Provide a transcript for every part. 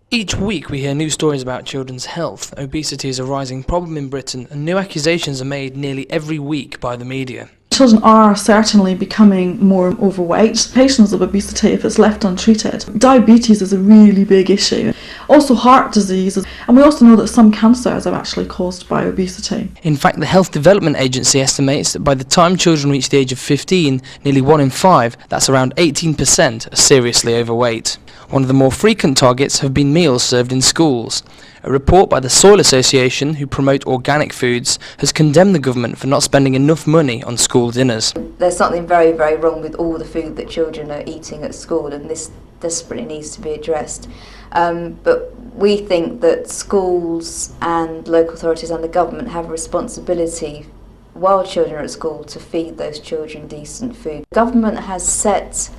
Each week we hear new stories about children's health. Obesity is a rising problem in Britain and new accusations are made nearly every week by the media. Children are certainly becoming more overweight. Patients of obesity, if it's left untreated. Diabetes is a really big issue. Also heart disease, and we also know that some cancers are actually caused by obesity. In fact, the Health Development Agency estimates that by the time children reach the age of 15, nearly 1 in 5, that's around 18%, are seriously overweight. One of the more frequent targets have been meals served in schools. A report by the Soil Association, who promote organic foods, has condemned the government for not spending enough money on school dinners. There's something very, very wrong with all the food that children are eating at school, and this desperately needs to be addressed. But we think that schools and local authorities and the government have a responsibility while children are at school to feed those children decent food. The government has set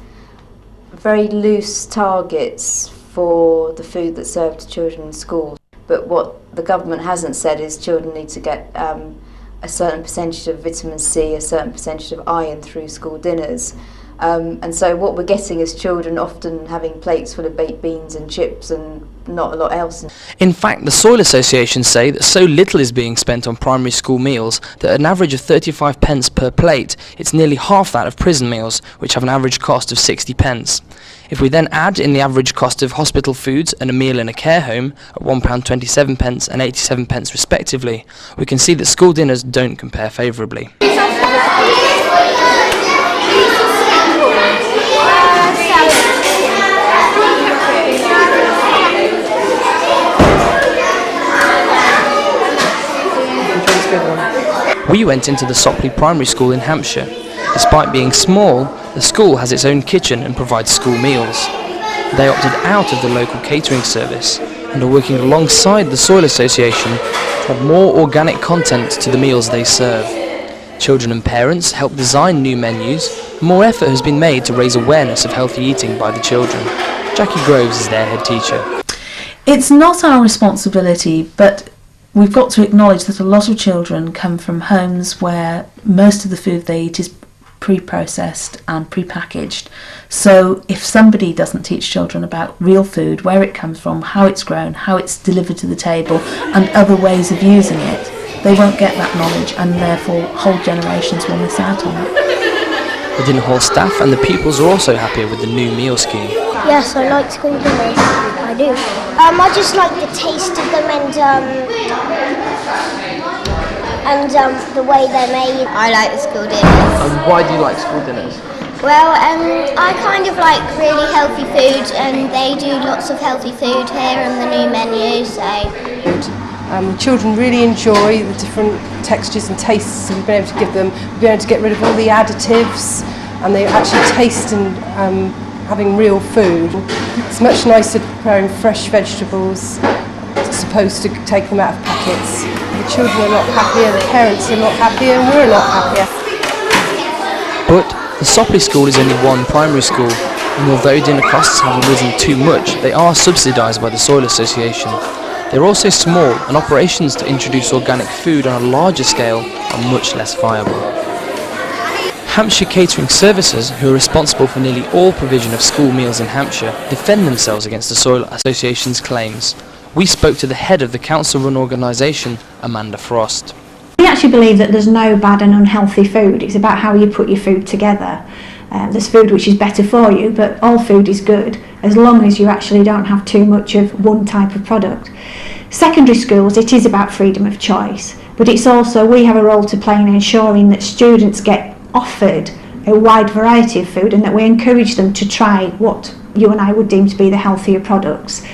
very loose targets for the food that's served to children in schools, but what the government hasn't said is children need to get a certain percentage of vitamin C, a certain percentage of iron through school dinners. And so what we're getting is children often having plates full of baked beans and chips and not a lot else. In fact, the Soil Association say that so little is being spent on primary school meals that at an average of 35 pence per plate, it's nearly half that of prison meals, which have an average cost of 60 pence. If we then add in the average cost of hospital foods and a meal in a care home at £1.27 pence and 87 pence respectively, we can see that school dinners don't compare favourably. We went into the Sopley Primary School in Hampshire. Despite being small, the school has its own kitchen and provides school meals. They opted out of the local catering service and are working alongside the Soil Association to add more organic content to the meals they serve. Children and parents help design new menus, and more effort has been made to raise awareness of healthy eating by the children. Jackie Groves is their head teacher. It's not our responsibility, but we've got to acknowledge that a lot of children come from homes where most of the food they eat is pre-processed and pre-packaged. So if somebody doesn't teach children about real food, where it comes from, how it's grown, how it's delivered to the table, and other ways of using it, they won't get that knowledge, and therefore whole generations will miss out on it. The dinner hall staff and the pupils are also happier with the new meal scheme. Yes, I like school dinners. I do. I just like the taste of them and the way they're made. I like the school dinners. And why do you like school dinners? Well, I kind of like really healthy food, and they do lots of healthy food here in the new menu, so... Children really enjoy the different textures and tastes we've been able to give them. We've been able to get rid of all the additives, and they actually taste and having real food. It's much nicer preparing fresh vegetables as opposed to take them out of packets. The children are a lot happier, the parents are a lot happier, and we're a lot happier. But the Sopley School is only one primary school, and although dinner costs haven't risen too much, they are subsidised by the Soil Association. They're also small, and operations to introduce organic food on a larger scale are much less viable. Hampshire Catering Services, who are responsible for nearly all provision of school meals in Hampshire, defend themselves against the Soil Association's claims. We spoke to the head of the council-run organisation, Amanda Frost. We actually believe that there's no bad and unhealthy food. It's about how you put your food together. There's food which is better for you, but all food is good as long as you actually don't have too much of one type of product. Secondary schools, it is about freedom of choice, but it's also, we have a role to play in ensuring that students get offered a wide variety of food and that we encourage them to try what you and I would deem to be the healthier products.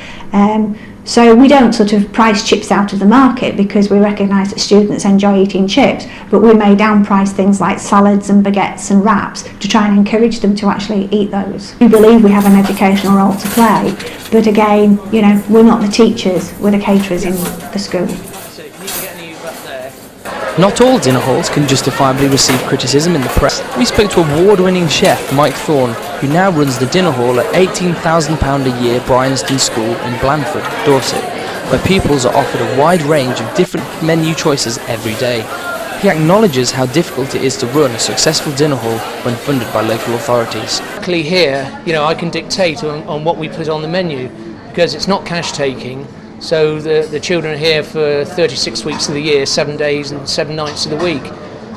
So we don't sort of price chips out of the market because we recognise that students enjoy eating chips, but we may downprice things like salads and baguettes and wraps to try and encourage them to actually eat those. We believe we have an educational role to play, but again, you know, we're not the teachers, we're the caterers in the school. Not all dinner halls can justifiably receive criticism in the press. We spoke to award-winning chef Mike Thorne, who now runs the dinner hall at £18,000 a year Bryanston School in Blandford, Dorset, where pupils are offered a wide range of different menu choices every day. He acknowledges how difficult it is to run a successful dinner hall when funded by local authorities. Here, you know, I can dictate on what we put on the menu. because it's not cash taking. So the children are here for 36 weeks of the year, 7 days and 7 nights of the week.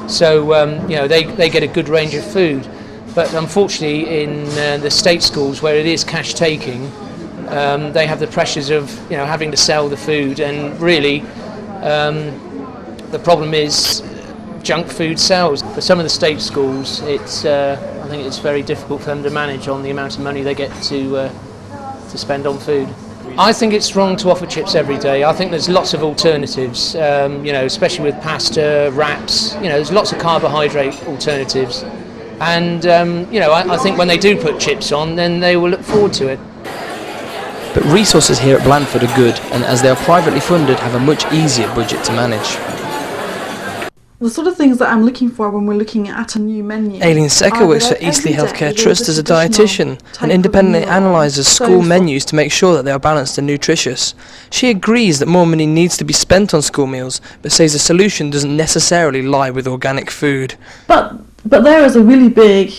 So they get a good range of food. But unfortunately, in the state schools where it is cash taking, they have the pressures of having to sell the food, and really the problem is junk food sells. For some of the state schools, I think it's very difficult for them to manage on the amount of money they get to spend on food. I think it's wrong to offer chips every day. I think there's lots of alternatives, especially with pasta, wraps. There's lots of carbohydrate alternatives. And, I think when they do put chips on, then they will look forward to it. But resources here at Blandford are good, and as they are privately funded, have a much easier budget to manage. The sort of things that I'm looking for when we're looking at a new menu. Aileen Secker works for Eastleigh Healthcare Trust as a dietitian and independently analyses school menus to make sure that they are balanced and nutritious. She agrees that more money needs to be spent on school meals, but says the solution doesn't necessarily lie with organic food. But there is a really big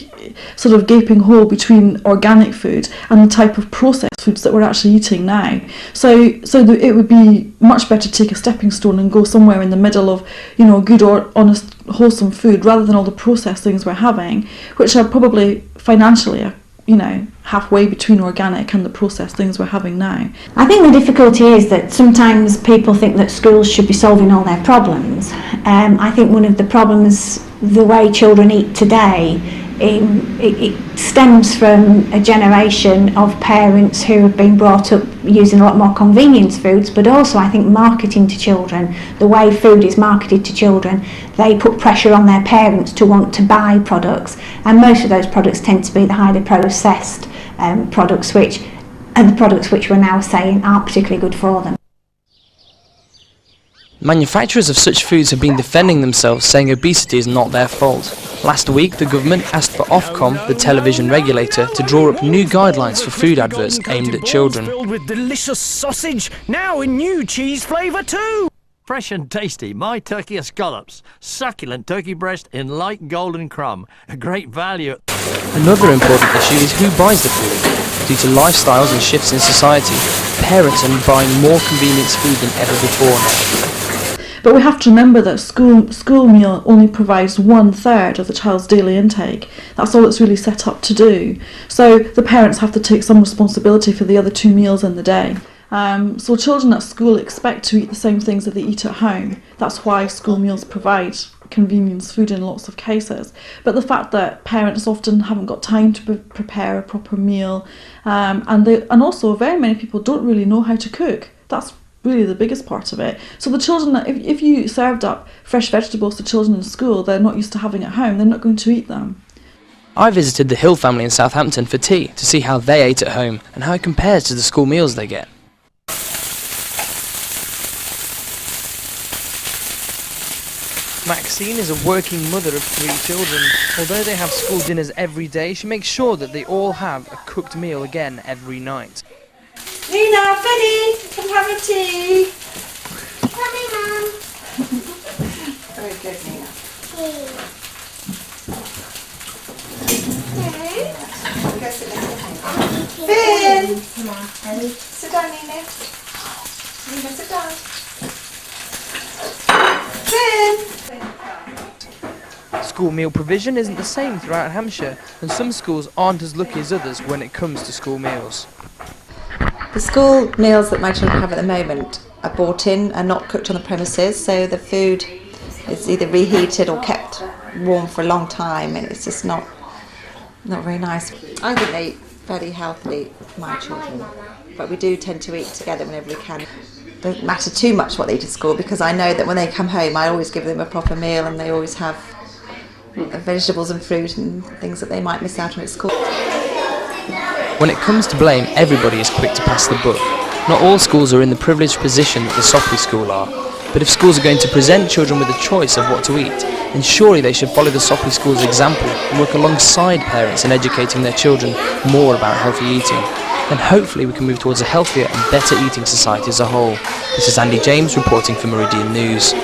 sort of gaping hole between organic food and the type of processed foods that we're actually eating now. So it would be much better to take a stepping stone and go somewhere in the middle of, good or honest, wholesome food, rather than all the processed things we're having, which are probably financially, halfway between organic and the processed things we're having now. I think the difficulty is that sometimes people think that schools should be solving all their problems. I think one of the problems, the way children eat today, it stems from a generation of parents who have been brought up using a lot more convenience foods, but also I think marketing to children, the way food is marketed to children, they put pressure on their parents to want to buy products, and most of those products tend to be the highly processed products, which are the products which we're now saying aren't particularly good for them. Manufacturers of such foods have been defending themselves, saying obesity is not their fault. Last week, the government asked for Ofcom, the television regulator, to draw up new guidelines for food adverts aimed at children. Filled with delicious sausage, now in new cheese flavour too! Fresh and tasty, my turkey escallops, succulent turkey breast in light golden crumb, a great value. Another important issue is who buys the food. Due to lifestyles and shifts in society, parents are buying more convenience food than ever before now. But we have to remember that school meal only provides 1/3 of the child's daily intake. That's all it's really set up to do. So the parents have to take some responsibility for the other 2 meals in the day. So children at school expect to eat the same things that they eat at home. That's why school meals provide convenience food in lots of cases. But the fact that parents often haven't got time to prepare a proper meal, and also very many people don't really know how to cook. That's really the biggest part of it. So the children, if you served up fresh vegetables to children in school they're not used to having at home, they're not going to eat them. I visited the Hill family in Southampton for tea to see how they ate at home and how it compares to the school meals they get. Maxine is a working mother of 3 children. Although they have school dinners every day, she makes sure that they all have a cooked meal again every night. Nina, Fanny, come have a tea. Coming, Mum. Very good, Nina. Go sit down. Finn! Sit down, Nina. Nina, sit down. Finn! School meal provision isn't the same throughout Hampshire, and some schools aren't as lucky as others when it comes to school meals. The school meals that my children have at the moment are bought in and not cooked on the premises, so the food is either reheated or kept warm for a long time, and it's just not very nice. I think they eat fairly healthily, my children, but we do tend to eat together whenever we can. It doesn't matter too much what they eat at school, because I know that when they come home I always give them a proper meal, and they always have vegetables and fruit and things that they might miss out on at school. When it comes to blame, everybody is quick to pass the buck. Not all schools are in the privileged position that the Sopley School are, but if schools are going to present children with a choice of what to eat, then surely they should follow the Sopley School's example and work alongside parents in educating their children more about healthy eating. Then hopefully we can move towards a healthier and better eating society as a whole. This is Andy James reporting for Meridian News.